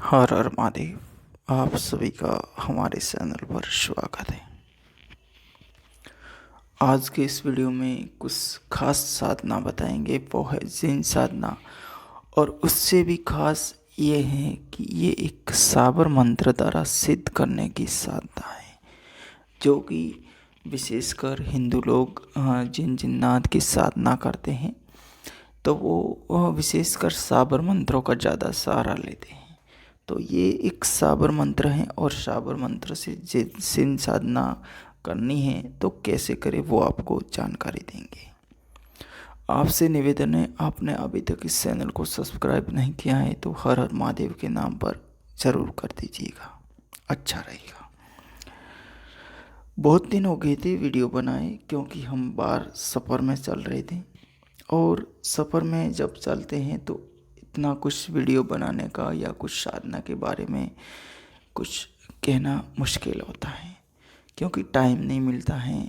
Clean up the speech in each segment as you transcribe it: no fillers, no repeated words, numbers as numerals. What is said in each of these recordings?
हर हर महादेव। आप सभी का हमारे चैनल पर स्वागत है। आज के इस वीडियो में कुछ खास साधना बताएंगे, वो है जिन साधना। और उससे भी खास ये है कि ये एक साबर मंत्र द्वारा सिद्ध करने की साधना है, जो कि विशेषकर हिंदू लोग जिन जिन्नात की साधना करते हैं तो वो विशेषकर साबर मंत्रों का ज़्यादा सहारा लेते हैं। तो ये एक साबर मंत्र है और साबर मंत्र से जिन साधना करनी है तो कैसे करें वो आपको जानकारी देंगे। आपसे निवेदन है, आपने अभी तक इस चैनल को सब्सक्राइब नहीं किया है तो हर हर महादेव के नाम पर ज़रूर कर दीजिएगा, अच्छा रहेगा। बहुत दिन हो गए थे वीडियो बनाए, क्योंकि हम बाहर सफ़र में चल रहे थे और सफ़र में जब चलते हैं तो इतना कुछ वीडियो बनाने का या कुछ साधना के बारे में कुछ कहना मुश्किल होता है, क्योंकि टाइम नहीं मिलता है।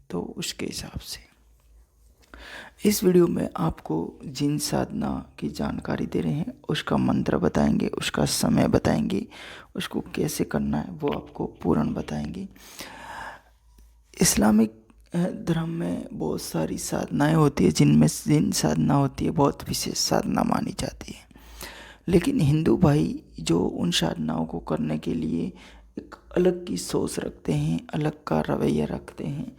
तो उसके हिसाब से इस वीडियो में आपको जिन साधना की जानकारी दे रहे हैं, उसका मंत्र बताएंगे, उसका समय बताएंगे, उसको कैसे करना है वो आपको पूर्ण बताएंगे। इस्लामिक धर्म में बहुत सारी साधनाएं होती है, जिनमें जिन साधना होती है बहुत विशेष साधना मानी जाती है। लेकिन हिंदू भाई जो उन साधनाओं को करने के लिए एक अलग की सोच रखते हैं, अलग का रवैया रखते हैं,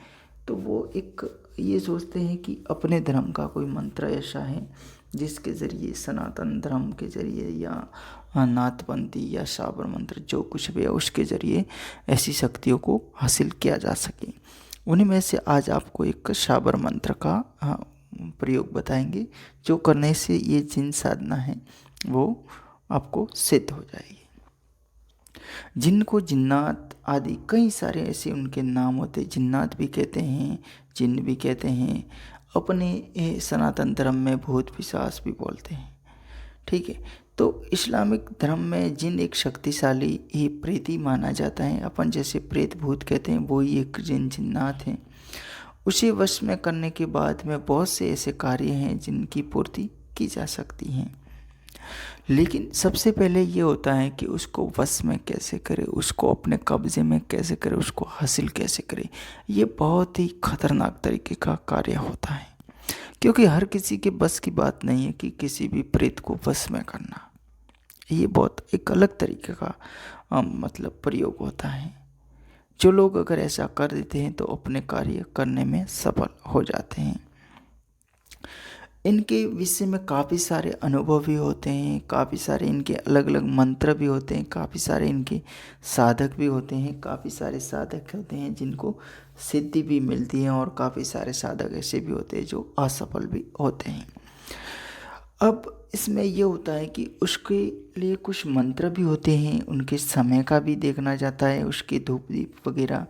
तो वो एक ये सोचते हैं कि अपने धर्म का कोई मंत्र ऐसा है जिसके ज़रिए सनातन धर्म के ज़रिए या नाथपंथी या साबर मंत्र जो कुछ भी है उसके ज़रिए ऐसी शक्तियों को हासिल किया जा सके। उन्हीं में से आज आपको एक साबर मंत्र का प्रयोग बताएंगे, जो करने से ये जिन साधना है वो आपको सिद्ध हो जाएगी। जिनको जिन्नात आदि कई सारे ऐसे उनके नाम होते, जिन्नात भी कहते हैं, जिन्न भी कहते हैं, अपने सनातन धर्म में भूत पिशाच भी बोलते हैं। ठीक है, तो इस्लामिक धर्म में जिन एक शक्तिशाली ही प्रेती माना जाता है, अपन जैसे प्रेत भूत कहते हैं, वो ही एक जिन जिन्नात हैं। उसे वश में करने के बाद में बहुत से ऐसे कार्य हैं जिनकी पूर्ति की जा सकती हैं। लेकिन सबसे पहले ये होता है कि उसको वश में कैसे करें, उसको अपने कब्जे में कैसे करें, उसको हासिल कैसे करें। ये बहुत ही खतरनाक तरीके का कार्य होता है, क्योंकि हर किसी के बस की बात नहीं है कि किसी भी प्रेत को वश में करना। ये बहुत एक अलग तरीके का मतलब प्रयोग होता है। जो लोग अगर ऐसा कर देते हैं तो अपने कार्य करने में सफल हो जाते हैं। इनके विषय में काफ़ी सारे अनुभव भी होते हैं, काफ़ी सारे इनके अलग अलग मंत्र भी होते हैं, काफ़ी सारे इनके साधक भी होते हैं, काफ़ी सारे साधक होते हैं जिनको सिद्धि भी मिलती है, और काफ़ी सारे साधक ऐसे भी होते हैं जो असफल भी होते हैं। अब इसमें ये होता है कि उसके लिए कुछ मंत्र भी होते हैं, उनके समय का भी देखना जाता है, उसके धूप दीप वगैरह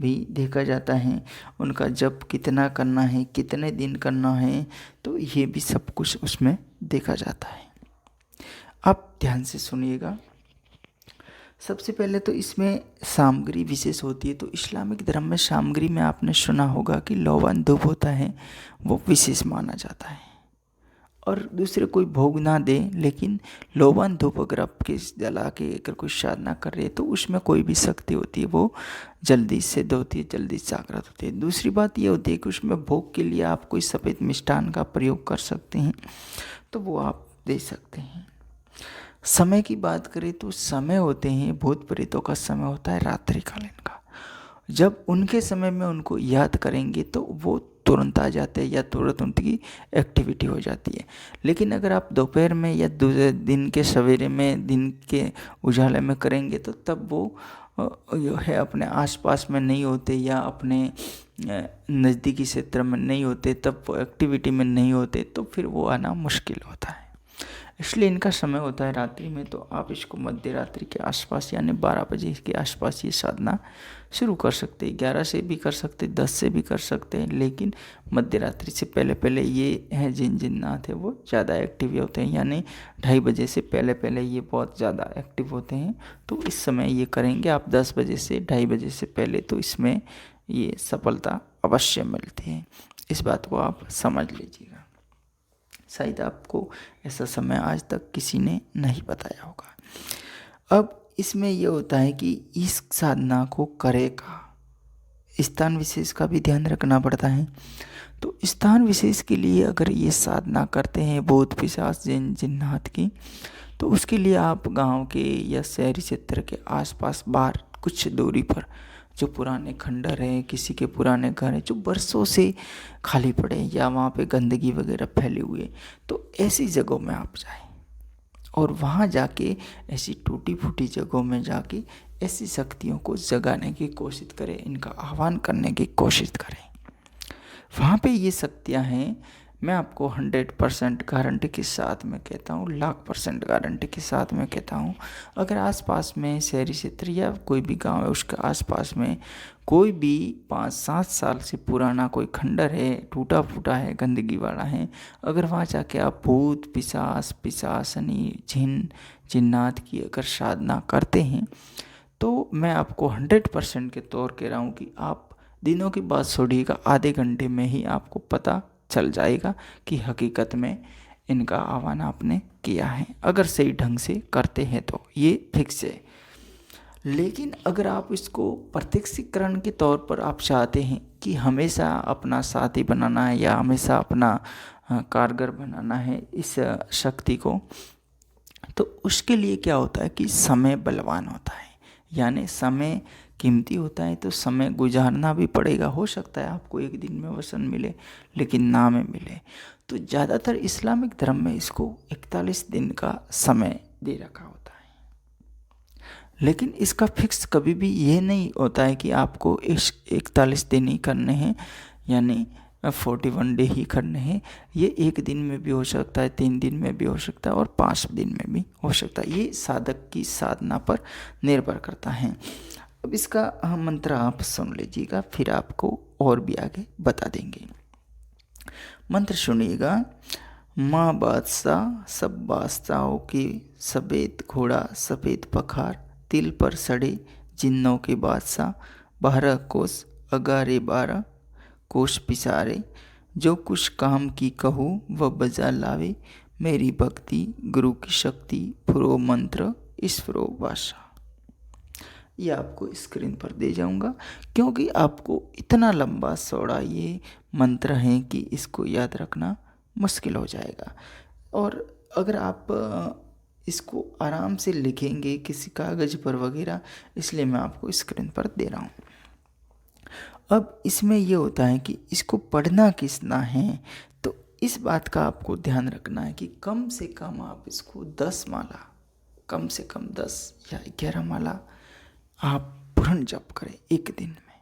भी देखा जाता है, उनका जप कितना करना है, कितने दिन करना है, तो ये भी सब कुछ उसमें देखा जाता है। आप ध्यान से सुनिएगा। सबसे पहले तो इसमें सामग्री विशेष होती है। तो इस्लामिक धर्म में सामग्री में आपने सुना होगा कि लोबान धूप होता है, वो विशेष माना जाता है। और दूसरे कोई भोग ना दे, लेकिन लोबान धूप अगर आप किस जला के अगर कोई साधना कर रहे हैं तो उसमें कोई भी शक्ति होती है, वो जल्दी सिद्ध होती है, जल्दी जागृत होती है। दूसरी बात ये होती है कि उसमें भोग के लिए आप कोई सफ़ेद मिष्ठान का प्रयोग कर सकते हैं, तो वो आप दे सकते हैं। समय की बात करें तो समय होते हैं, भूत प्रेतों का समय होता है रात्रिकालीन का। जब उनके समय में उनको याद करेंगे तो वो तुरंत आ जाते हैं या तुरंत उनकी एक्टिविटी हो जाती है। लेकिन अगर आप दोपहर में या दिन के सवेरे में, दिन के उजाले में करेंगे तो तब वो जो है अपने आसपास में नहीं होते या अपने नज़दीकी क्षेत्र में नहीं होते, तब वो एक्टिविटी में नहीं होते, तो फिर वो आना मुश्किल होता है। इसलिए इनका समय होता है रात्रि में। तो आप इसको मध्य रात्रि के आसपास यानी 12 बजे के आसपास ये साधना शुरू कर सकते हैं। 11 से भी कर सकते हैं, 10 से भी कर सकते हैं, लेकिन मध्य रात्रि से पहले पहले ये है जिन जिन्नात है वो ज़्यादा एक्टिव होते हैं, यानी 2:30 बजे से पहले पहले ये बहुत ज़्यादा एक्टिव होते हैं। तो इस समय ये करेंगे आप 10 बजे से 2:30 बजे से पहले, तो इसमें ये सफलता अवश्य मिलती है। इस बात को आप समझ लीजिएगा। शायद आपको ऐसा समय आज तक किसी ने नहीं बताया होगा। अब इसमें ये होता है कि इस साधना को करेगा, स्थान विशेष का भी ध्यान रखना पड़ता है। तो स्थान विशेष के लिए अगर ये साधना करते हैं भूत पिशाच जिन जिन्नात की, तो उसके लिए आप गांव के या शहरी क्षेत्र के आसपास बाहर कुछ दूरी पर जो पुराने खंडर हैं, किसी के पुराने घर हैं जो बरसों से खाली पड़े हैं या वहाँ पे गंदगी वगैरह फैली हुई है, तो ऐसी जगहों में आप जाएं और वहाँ जाके ऐसी टूटी फूटी जगहों में जाके ऐसी शक्तियों को जगाने की कोशिश करें, इनका आह्वान करने की कोशिश करें। वहाँ पे ये शक्तियाँ हैं, मैं आपको 100% गारंटी के साथ में कहता हूँ, 1,00,000% गारंटी के साथ में कहता हूँ, अगर आसपास में शहरी क्षेत्र या कोई भी गांव है उसके आसपास में कोई भी 5-7 साल से पुराना कोई खंडर है, टूटा फूटा है, गंदगी वाला है, अगर वहाँ जाके आप भूत पिशाच पिशाचनी जिन जिन्नात की अगर साधना करते हैं, तो मैं आपको 100% के तौर कह रहा हूँ कि आप दिनों की बात छोड़िएगा, आधे घंटे में ही आपको पता चल जाएगा कि हकीकत में इनका आह्वान आपने किया है, अगर सही ढंग से करते हैं तो ये फिक्स है। लेकिन अगर आप इसको प्रत्यक्षीकरण के तौर पर आप चाहते हैं कि हमेशा अपना साथी बनाना है या हमेशा अपना कारगर बनाना है इस शक्ति को, तो उसके लिए क्या होता है कि समय बलवान होता है, यानी समय कीमती होता है, तो समय गुजारना भी पड़ेगा। हो सकता है आपको एक दिन में वसन मिले लेकिन ना में मिले, तो ज़्यादातर इस्लामिक धर्म में इसको 41 दिन का समय दे रखा होता है। लेकिन इसका फिक्स कभी भी ये नहीं होता है कि आपको इस 41 दिन ही करने हैं, यानी 41 डे ही करने हैं। ये एक दिन में भी हो सकता है, 3 दिन में भी हो सकता है और 5 दिन में भी हो सकता है। ये साधक की साधना पर निर्भर करता है। अब इसका मंत्र आप सुन लीजिएगा, फिर आपको और भी आगे बता देंगे। मंत्र सुनिएगा। माँ बादशाह सब बादशाहों की सफ़ेद घोड़ा सफ़ेद पखार, तिल पर सड़े जिन्नों के बादशाह, 12 कोस अगारे 12 कोस पिसारे, जो कुछ काम की कहूँ वह बजा लावे, मेरी भक्ति गुरु की शक्ति फुरो मंत्र ईश्वरो भाषा। ये आपको स्क्रीन पर दे जाऊंगा, क्योंकि आपको इतना लंबा चौड़ा ये मंत्र है कि इसको याद रखना मुश्किल हो जाएगा। और अगर आप इसको आराम से लिखेंगे किसी कागज़ पर वगैरह, इसलिए मैं आपको स्क्रीन पर दे रहा हूँ। अब इसमें ये होता है कि इसको पढ़ना कितना है, तो इस बात का आपको ध्यान रखना है कि कम से कम आप इसको 10 माला, कम से कम 10 या 11 माला आप पूर्ण जप करें एक दिन में,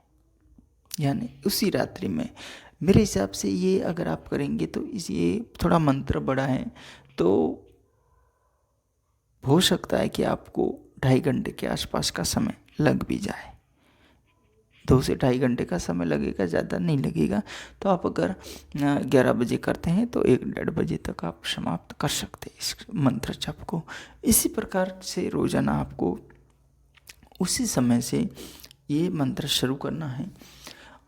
यानी उसी रात्रि में। मेरे हिसाब से ये अगर आप करेंगे तो ये थोड़ा मंत्र बड़ा है, तो हो सकता है कि आपको 2.5 घंटे के आसपास का समय लग भी जाए। 2 से 2.5 घंटे का समय लगेगा, ज़्यादा नहीं लगेगा। तो आप अगर 11 बजे करते हैं तो 1-1.5 बजे तक आप समाप्त कर सकते हैं इस मंत्र जप को। इसी प्रकार से रोज़ाना आपको उसी समय से ये मंत्र शुरू करना है।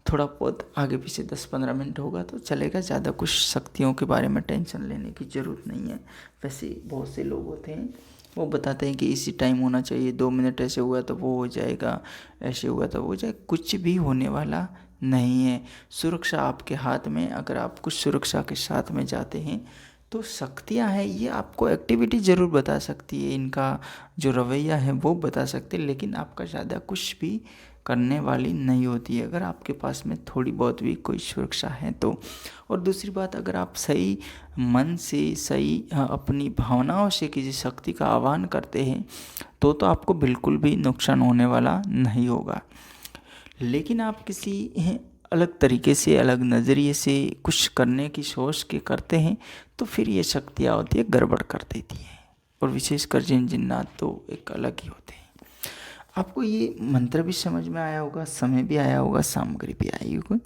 थोड़ा बहुत आगे पीछे 10-15 मिनट होगा तो चलेगा, ज़्यादा कुछ शक्तियों के बारे में टेंशन लेने की ज़रूरत नहीं है। वैसे बहुत से लोग होते हैं वो बताते हैं कि इसी टाइम होना चाहिए, 2 मिनट ऐसे हुआ तो वो हो जाएगा, ऐसे हुआ तो वो हो जाएगा। कुछ भी होने वाला नहीं है। सुरक्षा आपके हाथ में। अगर आप कुछ सुरक्षा के साथ में जाते हैं तो शक्तियाँ हैं, ये आपको एक्टिविटी ज़रूर बता सकती है, इनका जो रवैया है वो बता सकते हैं, लेकिन आपका ज़्यादा कुछ भी करने वाली नहीं होती है अगर आपके पास में थोड़ी बहुत भी कोई सुरक्षा है तो। और दूसरी बात, अगर आप सही मन से, सही अपनी भावनाओं से किसी शक्ति का आह्वान करते हैं तो आपको बिल्कुल भी नुकसान होने वाला नहीं होगा। लेकिन आप किसी अलग तरीके से, अलग नज़रिए से कुछ करने की सोच के करते हैं तो फिर ये शक्तियाँ होती है गड़बड़ कर देती हैं। और विशेषकर जिन जिन्नात तो एक अलग ही होते हैं। आपको ये मंत्र भी समझ में आया होगा, समय भी आया होगा, सामग्री भी आई होगी,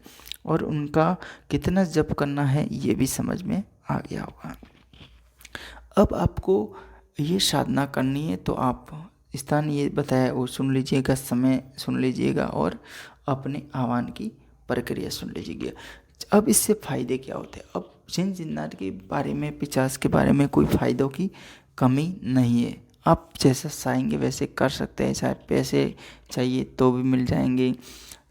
और उनका कितना जप करना है ये भी समझ में आ गया होगा। अब आपको ये साधना करनी है तो आप स्थान ये बताया वो सुन लीजिएगा, समय सुन लीजिएगा और अपने आह्वान की प्रक्रिया सुन लीजिएगा। अब इससे फ़ायदे क्या होते हैं? अब जिन जिन्नात के बारे में, पिशाच के बारे में कोई फ़ायदों की कमी नहीं है। आप जैसा चाहेंगे वैसे कर सकते हैं। चाहे पैसे चाहिए तो भी मिल जाएंगे,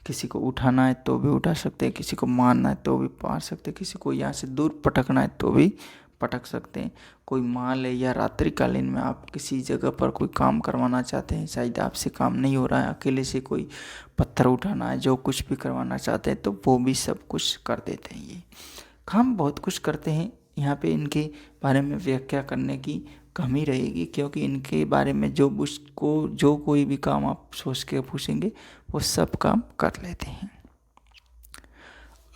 किसी को उठाना है तो भी उठा सकते हैं, किसी को मारना है तो भी मार सकते हैं, किसी को यहाँ से दूर पटकना है तो भी पटक सकते हैं। कोई माल है या रात्रिकालीन में आप किसी जगह पर कोई काम करवाना चाहते हैं, शायद आपसे काम नहीं हो रहा है, अकेले से कोई पत्थर उठाना है, जो कुछ भी करवाना चाहते हैं तो वो भी सब कुछ कर देते हैं। ये काम बहुत कुछ करते हैं। यहाँ पे इनके बारे में व्याख्या करने की कमी रहेगी, क्योंकि इनके बारे में जो कोई भी काम आप सोच के पूछेंगे वो सब काम कर लेते हैं।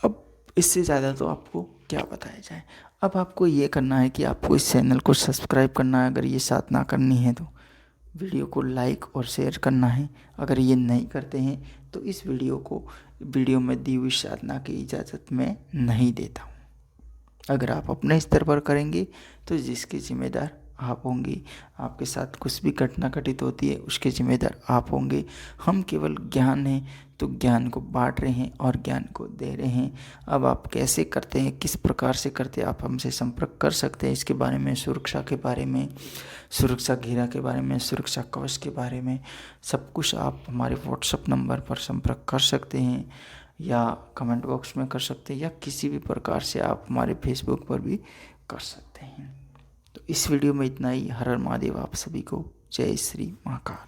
अब इससे ज़्यादा तो आपको क्या बताया जाए। अब आपको ये करना है कि आपको इस चैनल को सब्सक्राइब करना है, अगर ये साधना करनी है तो वीडियो को लाइक और शेयर करना है। अगर ये नहीं करते हैं तो इस वीडियो में दी हुई साधना की इजाज़त मैं नहीं देता हूँ। अगर आप अपने स्तर पर करेंगे तो जिसके जिम्मेदार आप होंगे। आपके साथ कुछ भी घटना घटित होती है उसके जिम्मेदार आप होंगे। हम केवल ज्ञान है तो ज्ञान को बांट रहे हैं और ज्ञान को दे रहे हैं। अब आप कैसे करते हैं, किस प्रकार से करते हैं, आप हमसे संपर्क कर सकते हैं। इसके बारे में, सुरक्षा के बारे में, सुरक्षा घेरा के बारे में, सुरक्षा कवच के बारे में सब कुछ आप हमारे व्हाट्सएप नंबर पर संपर्क कर सकते हैं, या कमेंट बॉक्स में कर सकते हैं, या किसी भी प्रकार से आप हमारे फेसबुक पर भी कर सकते हैं। तो इस वीडियो में इतना ही। हर हर महादेव। आप सभी को जय श्री महाकाल।